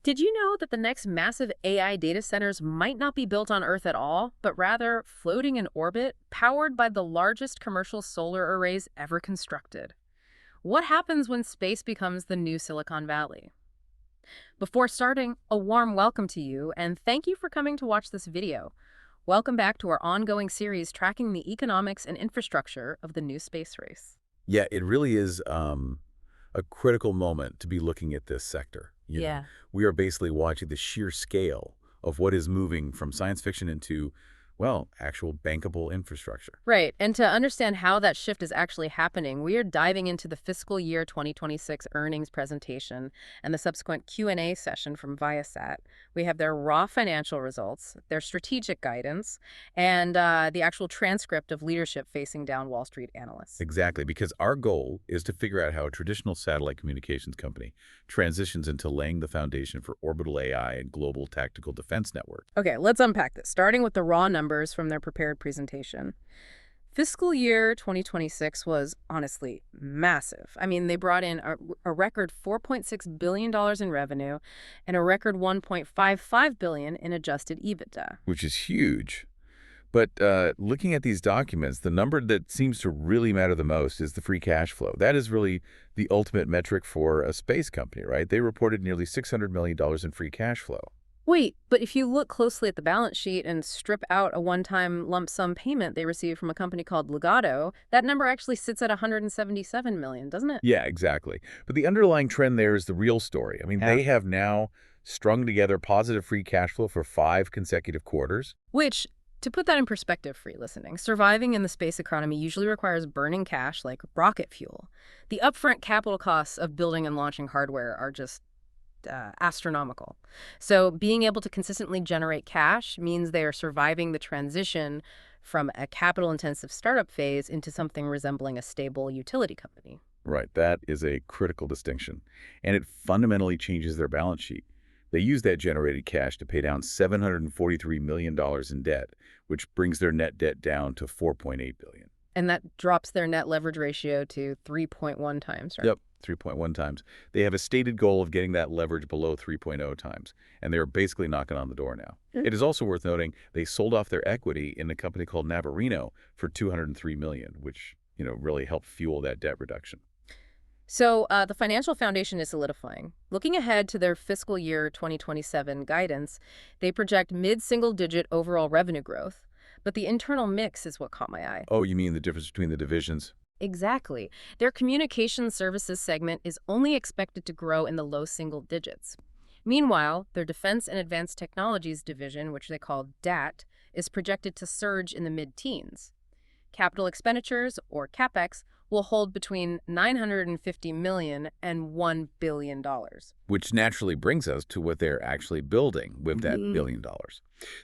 Did you know that the next massive AI data centers might not be built on Earth at all, but rather floating in orbit, powered by the largest commercial solar arrays ever constructed? What happens when space becomes the new Silicon Valley? Before starting, a warm welcome to you, and thank you for coming to watch this video. Welcome back to our ongoing series tracking the economics and infrastructure of the new space race. Yeah, it really is a critical moment to be looking at this sector. Yeah. We are basically watching the sheer scale of what is moving from science fiction into, well, actual bankable infrastructure. Right, and to understand how that shift is actually happening, we are diving into the fiscal year 2026 earnings presentation and the subsequent Q&A session from ViaSat. We have their raw financial results, their strategic guidance, and the actual transcript of leadership facing down Wall Street analysts. Exactly, because our goal is to figure out how a traditional satellite communications company transitions into laying the foundation for orbital AI and global tactical defense network. Okay, let's unpack this, starting with the raw numbers from their prepared presentation. Fiscal year 2026 was honestly massive. I mean, they brought in a record $4.6 billion in revenue and a record $1.55 billion in adjusted EBITDA. Which is huge. But looking at these documents, the number that seems to really matter the most is the free cash flow. That is really the ultimate metric for a space company, right? They reported nearly $600 million in free cash flow. Wait, but if you look closely at the balance sheet and strip out a one-time lump sum payment they received from a company called Ligado, that number actually sits at $177 million, doesn't it? Yeah, exactly. But the underlying trend there is the real story. I mean, Yeah. they have now strung together positive free cash flow for 5 consecutive quarters. Which, to put that in perspective for you listening, surviving in the space economy usually requires burning cash like rocket fuel. The upfront capital costs of building and launching hardware are just astronomical. So being able to consistently generate cash means they are surviving the transition from a capital-intensive startup phase into something resembling a stable utility company. Right, that is a critical distinction. And it fundamentally changes their balance sheet. They use that generated cash to pay down $743 million in debt, which brings their net debt down to $4.8 billion. And that drops their net leverage ratio to 3.1 times, right? Yep, 3.1 times. They have a stated goal of getting that leverage below 3.0 times, and they're basically knocking on the door now. It is also worth noting they sold off their equity in a company called Navarino for $203 million, which, really helped fuel that debt reduction. So the financial foundation is solidifying. Looking ahead to their fiscal year 2027 guidance, they project mid-single-digit overall revenue growth. But the internal mix is what caught my eye. Oh, you mean the difference between the divisions? Exactly. Their communication services segment is only expected to grow in the low single digits. Meanwhile, their Defense and Advanced Technologies division, which they call DAT, is projected to surge in the mid-teens. Capital expenditures, or CapEx, will hold between $950 million and $1 billion. Which naturally brings us to what they're actually building with that $1 billion.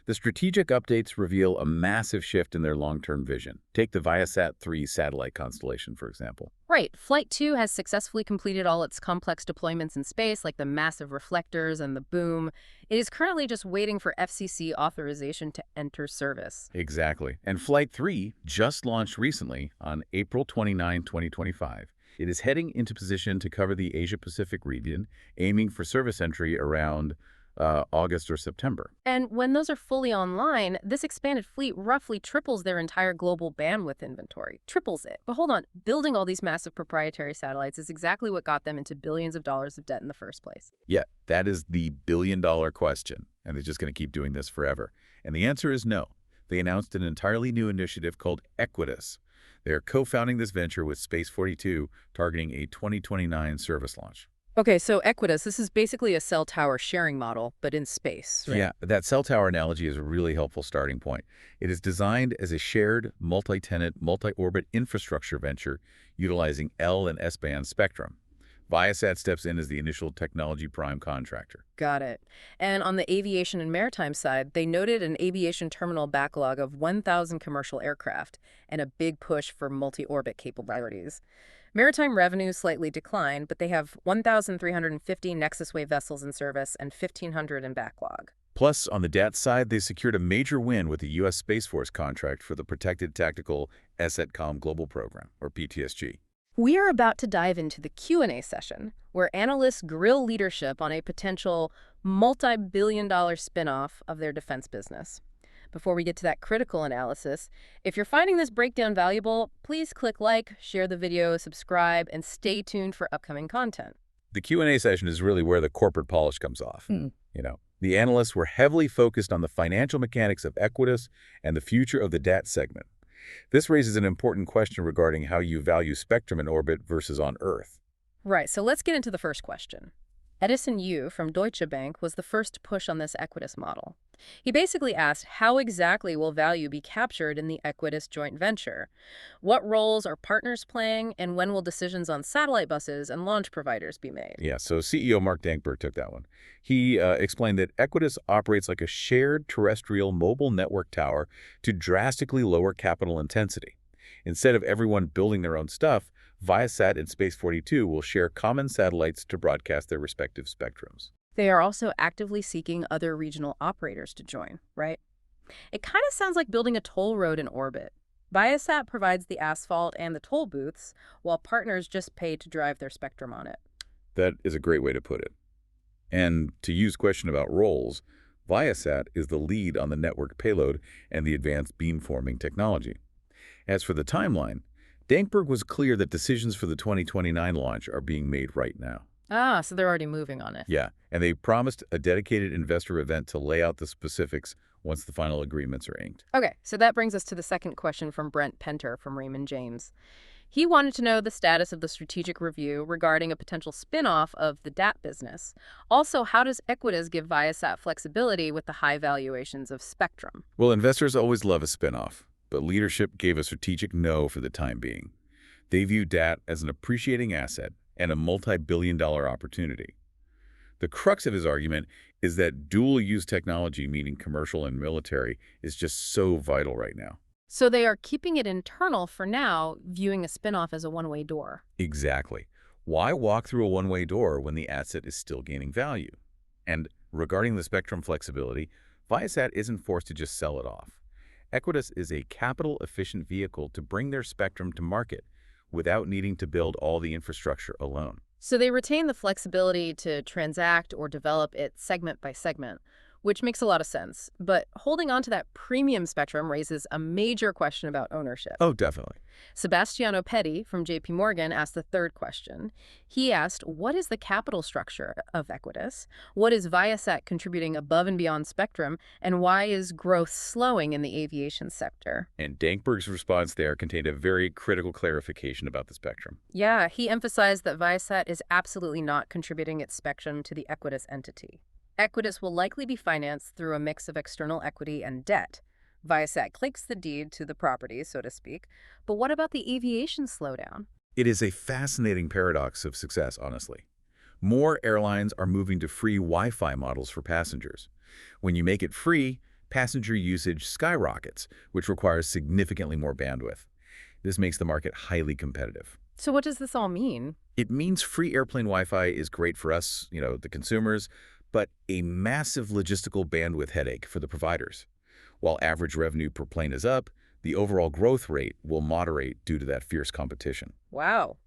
The strategic updates reveal a massive shift in their long-term vision. Take the ViaSat-3 satellite constellation, for example. Right. Flight 2 has successfully completed all its complex deployments in space, like the massive reflectors and the boom. It is currently just waiting for FCC authorization to enter service. Exactly. And Flight 3 just launched recently on April 29, 2025. It is heading into position to cover the Asia-Pacific region, aiming for service entry around August or September. And when those are fully online, this expanded fleet roughly triples their entire global bandwidth inventory. Triples it. But hold on, building all these massive proprietary satellites is exactly what got them into billions of dollars of debt in the first place. Yeah, that is the billion-dollar question. And they're just going to keep doing this forever. And the answer is no. They announced an entirely new initiative called Equitas. They are co-founding this venture with Space 42, targeting a 2029 service launch. Okay, so Equitas, this is basically a cell tower sharing model, but in space, right? Yeah, that cell tower analogy is a really helpful starting point. It is designed as a shared, multi-tenant, multi-orbit infrastructure venture utilizing L and S-band spectrum. Viasat steps in as the initial technology prime contractor. Got it. And on the aviation and maritime side, they noted an aviation terminal backlog of 1,000 commercial aircraft and a big push for multi-orbit capabilities. Maritime revenues slightly declined, but they have 1,350 NexusWave vessels in service and 1,500 in backlog. Plus, on the DAT side, they secured a major win with the U.S. Space Force contract for the Protected Tactical Assetcom Global Program, or PTSG. We are about to dive into the Q&A session, where analysts grill leadership on a potential multi-billion-dollar spinoff of their defense business. Before we get to that critical analysis, if you're finding this breakdown valuable, please click like, share the video, subscribe, and stay tuned for upcoming content. The Q&A session is really where the corporate polish comes off. The analysts were heavily focused on the financial mechanics of Equitas and the future of the DAT segment. This raises an important question regarding how you value spectrum in orbit versus on Earth. Right, so let's get into the first question. Edison Yu from Deutsche Bank was the first to push on this Equitas model. He basically asked, how exactly will value be captured in the Equitas joint venture? What roles are partners playing, and when will decisions on satellite buses and launch providers be made? Yeah, so CEO Mark Dankberg took that one. He explained that Equitas operates like a shared terrestrial mobile network tower to drastically lower capital intensity. Instead of everyone building their own stuff, ViaSat and Space 42 will share common satellites to broadcast their respective spectrums. They are also actively seeking other regional operators to join, right? It kind of sounds like building a toll road in orbit. Viasat provides the asphalt and the toll booths, while partners just pay to drive their spectrum on it. That is a great way to put it. And to use question about roles, Viasat is the lead on the network payload and the advanced beamforming technology. As for the timeline, Dankberg was clear that decisions for the 2029 launch are being made right now. Ah, so they're already moving on it. Yeah, and they promised a dedicated investor event to lay out the specifics once the final agreements are inked. Okay, so that brings us to the second question from Brent Penter from Raymond James. He wanted to know the status of the strategic review regarding a potential spin-off of the DAT business. Also, how does Equitas give Viasat flexibility with the high valuations of spectrum? Well, investors always love a spin-off, but leadership gave a strategic no for the time being. They view DAT as an appreciating asset and a multi-billion-dollar opportunity. The crux of his argument is that dual-use technology, meaning commercial and military, is just so vital right now. So they are keeping it internal for now, viewing a spinoff as a one-way door. Exactly. Why walk through a one-way door when the asset is still gaining value? And regarding the spectrum flexibility, Viasat isn't forced to just sell it off. Equitas is a capital-efficient vehicle to bring their spectrum to market without needing to build all the infrastructure alone. So they retain the flexibility to transact or develop it segment by segment, which makes a lot of sense. But holding on to that premium spectrum raises a major question about ownership. Oh, definitely. Sebastiano Petti from JP Morgan asked the third question. He asked, what is the capital structure of Equitas? What is Viasat contributing above and beyond spectrum? And why is growth slowing in the aviation sector? And Dankberg's response there contained a very critical clarification about the spectrum. Yeah, he emphasized that Viasat is absolutely not contributing its spectrum to the Equitas entity. Equitas will likely be financed through a mix of external equity and debt. Viasat clicks the deed to the property, so to speak. But what about the aviation slowdown? It is a fascinating paradox of success, honestly. More airlines are moving to free Wi-Fi models for passengers. When you make it free, passenger usage skyrockets, which requires significantly more bandwidth. This makes the market highly competitive. So what does this all mean? It means free airplane Wi-Fi is great for us, the consumers, but a massive logistical bandwidth headache for the providers. While average revenue per plane is up, the overall growth rate will moderate due to that fierce competition. Wow.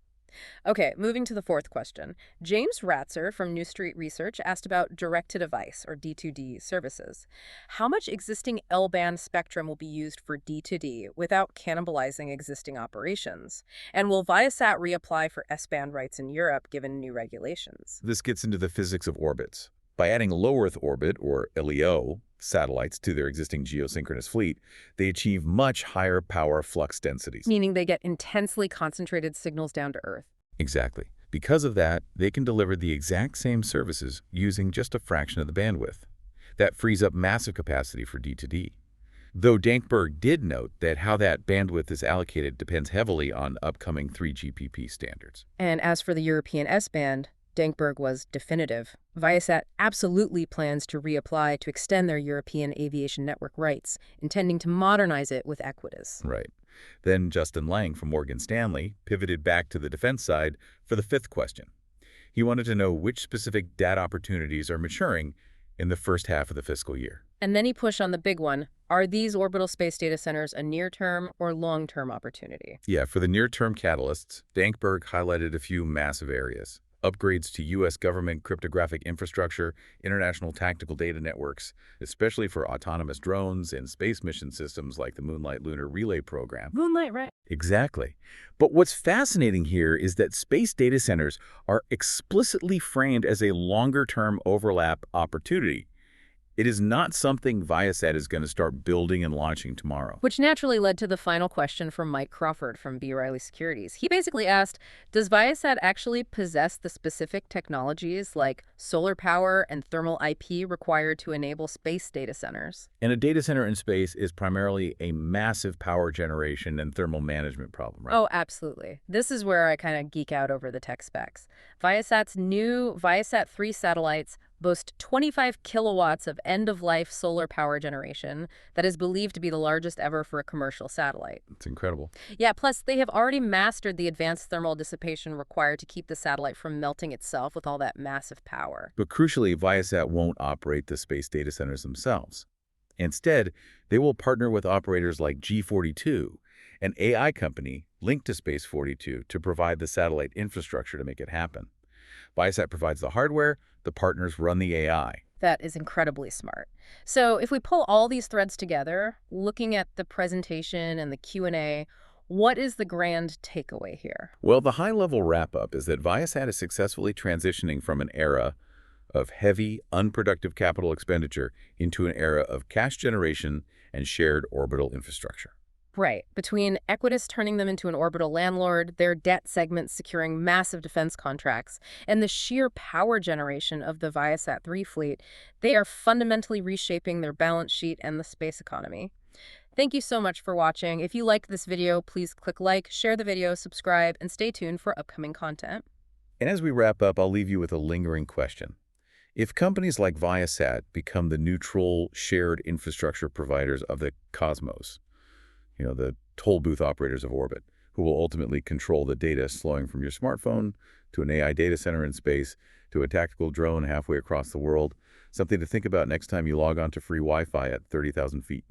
Okay, moving to the fourth question. James Ratzer from New Street Research asked about direct-to-device, or D2D, services. How much existing L-band spectrum will be used for D2D without cannibalizing existing operations? And will Viasat reapply for S-band rights in Europe given new regulations? This gets into the physics of orbits. By adding low Earth orbit, or LEO, satellites to their existing geosynchronous fleet, they achieve much higher power flux densities. Meaning they get intensely concentrated signals down to Earth. Exactly. Because of that, they can deliver the exact same services using just a fraction of the bandwidth. That frees up massive capacity for D2D. Though Dankberg did note that how that bandwidth is allocated depends heavily on upcoming 3GPP standards. And as for the European S-band, Dankberg was definitive. Viasat absolutely plans to reapply to extend their European aviation network rights, intending to modernize it with Equitas. Right. Then Justin Lang from Morgan Stanley pivoted back to the defense side for the fifth question. He wanted to know which specific data opportunities are maturing in the first half of the fiscal year. And then he pushed on the big one, Are these orbital space data centers a near-term or long-term opportunity? Yeah, for the near-term catalysts, Dankberg highlighted a few massive areas. Upgrades to U.S. government cryptographic infrastructure, international tactical data networks, especially for autonomous drones and space mission systems like the Moonlight Lunar Relay Program. Moonlight, right? Exactly. But what's fascinating here is that space data centers are explicitly framed as a longer-term overlap opportunity. It is not something Viasat is going to start building and launching tomorrow. Which naturally led to the final question from Mike Crawford from B. Riley Securities. He basically asked, does Viasat actually possess the specific technologies like solar power and thermal IP required to enable space data centers? And a data center in space is primarily a massive power generation and thermal management problem, right? Oh, absolutely. This is where I kind of geek out over the tech specs. Viasat's new ViaSat-3 satellites boast 25 kilowatts of end-of-life solar power generation that is believed to be the largest ever for a commercial satellite. It's incredible. Yeah, plus they have already mastered the advanced thermal dissipation required to keep the satellite from melting itself with all that massive power. But crucially, Viasat won't operate the space data centers themselves. Instead, they will partner with operators like G42, an AI company linked to Space 42, to provide the satellite infrastructure to make it happen. Viasat provides the hardware, the partners run the AI. That is incredibly smart. So if we pull all these threads together, looking at the presentation and the Q&A, what is the grand takeaway here? Well, the high-level wrap-up is that Viasat is successfully transitioning from an era of heavy, unproductive capital expenditure into an era of cash generation and shared orbital infrastructure. Right. Between Equitas turning them into an orbital landlord, their debt segments securing massive defense contracts, and the sheer power generation of the ViaSat-3 fleet, they are fundamentally reshaping their balance sheet and the space economy. Thank you so much for watching. If you liked this video, please click like, share the video, subscribe, and stay tuned for upcoming content. And as we wrap up, I'll leave you with a lingering question. If companies like Viasat become the neutral, shared infrastructure providers of the cosmos, the toll booth operators of orbit, who will ultimately control the data flowing from your smartphone to an AI data center in space to a tactical drone halfway across the world, something to think about next time you log on to free Wi-Fi at 30,000 feet.